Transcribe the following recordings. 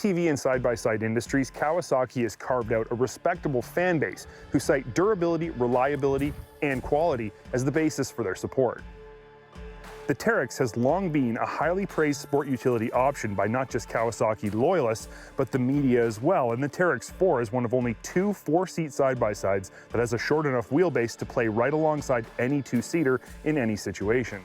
ATV and side-by-side industries, Kawasaki has carved out a respectable fan base who cite durability, reliability, and quality as the basis for their support. The Teryx has long been a highly praised sport utility option by not just Kawasaki loyalists, but the media as well, and the Teryx 4 is one of only 2 4-seat side-by-sides that has a short enough wheelbase to play right alongside any 2-seater in any situation.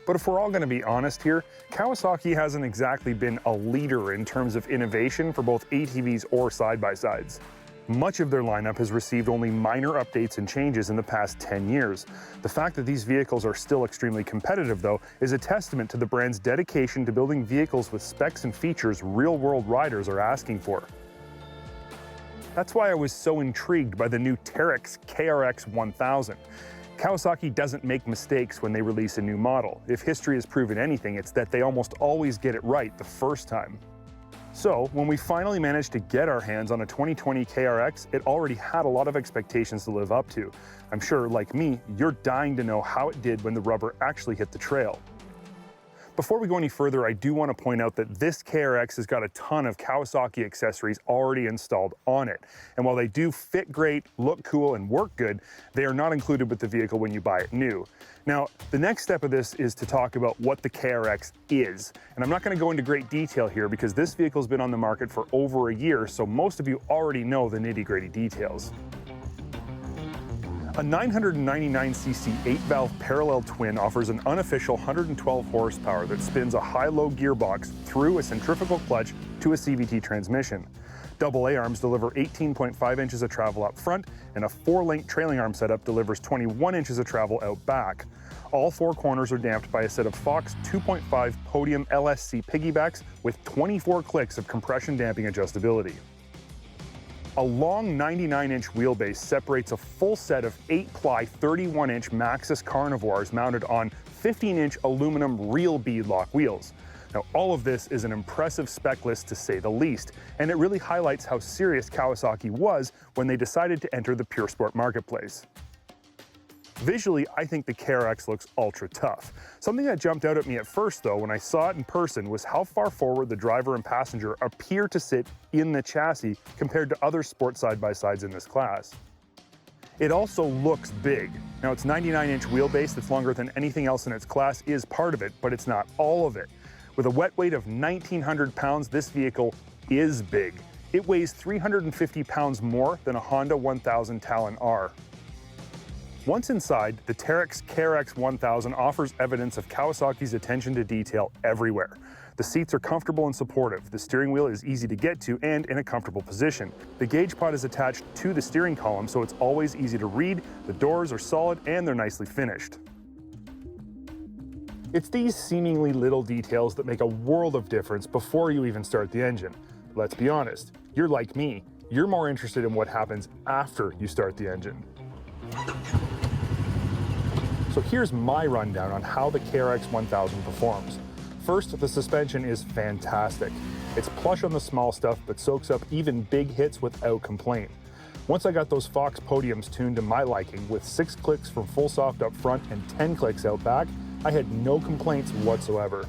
But if we're all going to be honest here, Kawasaki hasn't exactly been a leader in terms of innovation for both ATVs or side-by-sides. Much of their lineup has received only minor updates and changes in the past 10 years. The fact that these vehicles are still extremely competitive, though, is a testament to the brand's dedication to building vehicles with specs and features real-world riders are asking for. That's why I was so intrigued by the new Teryx KRX 1000. Kawasaki doesn't make mistakes when they release a new model. If history has proven anything, it's that they almost always get it right the first time. So, when we finally managed to get our hands on a 2020 KRX, it already had a lot of expectations to live up to. I'm sure, like me, you're dying to know how it did when the rubber actually hit the trail. Before we go any further, I do want to point out that this KRX has got a ton of Kawasaki accessories already installed on it. And while they do fit great, look cool, and work good, they are not included with the vehicle when you buy it new. Now, the next step of this is to talk about what the KRX is. And I'm not going to go into great detail here because this vehicle has been on the market for over a year, so most of you already know the nitty-gritty details. A 999cc 8-valve parallel twin offers an unofficial 112 horsepower that spins a high-low gearbox through a centrifugal clutch to a CVT transmission. Double A-arms deliver 18.5 inches of travel up front, and a 4-link trailing arm setup delivers 21 inches of travel out back. All 4 corners are damped by a set of Fox 2.5 Podium LSC piggybacks with 24 clicks of compression damping adjustability. A long 99-inch wheelbase separates a full set of 8-ply 31-inch Maxxis Carnivores mounted on 15-inch aluminum real beadlock wheels. Now, all of this is an impressive spec list to say the least, and it really highlights how serious Kawasaki was when they decided to enter the pure sport marketplace. Visually, I think the KRX looks ultra tough. Something that jumped out at me at first, though, when I saw it in person was how far forward the driver and passenger appear to sit in the chassis compared to other sport side-by-sides in this class. It also looks big. Now, its 99-inch wheelbase that's longer than anything else in its class is part of it, but it's not all of it. With a wet weight of 1,900 pounds, this vehicle is big. It weighs 350 pounds more than a Honda 1000 Talon R. Once inside, the Teryx KRX 1000 offers evidence of Kawasaki's attention to detail everywhere. The seats are comfortable and supportive, the steering wheel is easy to get to and in a comfortable position. The gauge pod is attached to the steering column, so it's always easy to read, the doors are solid, and they're nicely finished. It's these seemingly little details that make a world of difference before you even start the engine. Let's be honest, you're like me, you're more interested in what happens after you start the engine. So here's my rundown on how the KRX 1000 performs. First, the suspension is fantastic. It's plush on the small stuff, but soaks up even big hits without complaint. Once I got those Fox podiums tuned to my liking, with 6 clicks from full soft up front and 10 clicks out back, I had no complaints whatsoever.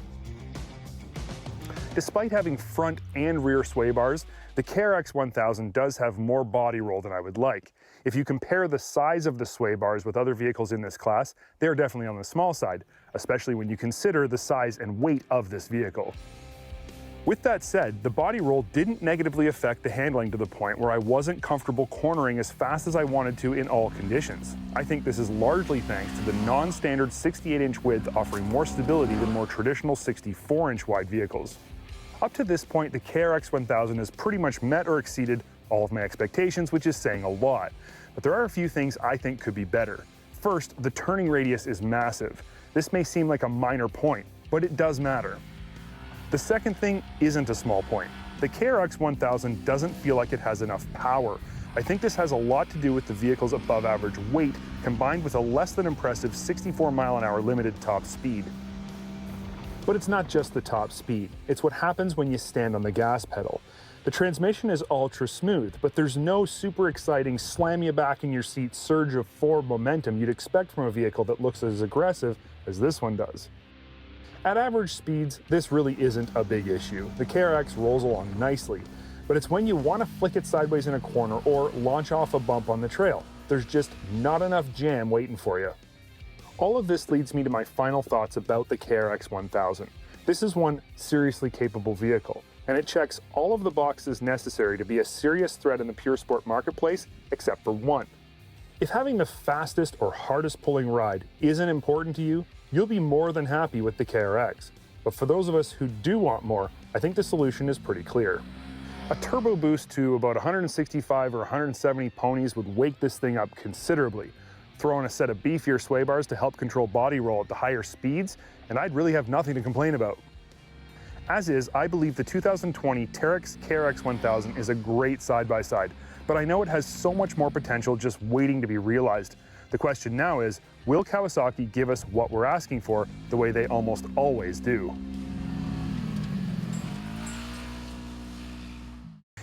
Despite having front and rear sway bars, the KRX 1000 does have more body roll than I would like. If you compare the size of the sway bars with other vehicles in this class, they're definitely on the small side, especially when you consider the size and weight of this vehicle. With that said, the body roll didn't negatively affect the handling to the point where I wasn't comfortable cornering as fast as I wanted to in all conditions. I think this is largely thanks to the non-standard 68-inch width offering more stability than more traditional 64-inch wide vehicles. Up to this point, the KRX 1000 has pretty much met or exceeded all of my expectations, which is saying a lot. But there are a few things I think could be better. First, the turning radius is massive. This may seem like a minor point, but it does matter. The second thing isn't a small point. The KRX 1000 doesn't feel like it has enough power. I think this has a lot to do with the vehicle's above average weight, combined with a less than impressive 64 mile/hour limited top speed. But it's not just the top speed, it's what happens when you stand on the gas pedal. The transmission is ultra smooth, but there's no super exciting slam you back in your seat surge of forward momentum you'd expect from a vehicle that looks as aggressive as this one does. At average speeds, this really isn't a big issue. The KRX rolls along nicely, but it's when you want to flick it sideways in a corner or launch off a bump on the trail. There's just not enough jam waiting for you. All of this leads me to my final thoughts about the KRX 1000. This is one seriously capable vehicle, and it checks all of the boxes necessary to be a serious threat in the pure sport marketplace, except for one. If having the fastest or hardest pulling ride isn't important to you, you'll be more than happy with the KRX. But for those of us who do want more, I think the solution is pretty clear. A turbo boost to about 165 or 170 ponies would wake this thing up considerably. Throw in a set of beefier sway bars to help control body roll at the higher speeds, and I'd really have nothing to complain about. As is, I believe the 2020 Teryx KRX 1000 is a great side-by-side, but I know it has so much more potential just waiting to be realized. The question now is, will Kawasaki give us what we're asking for the way they almost always do?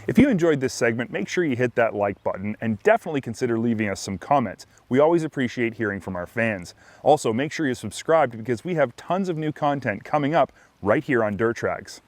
If you enjoyed this segment, make sure you hit that like button and definitely consider leaving us some comments. We always appreciate hearing from our fans. Also, make sure you're subscribed because we have tons of new content coming up right here on DIRT TRAX.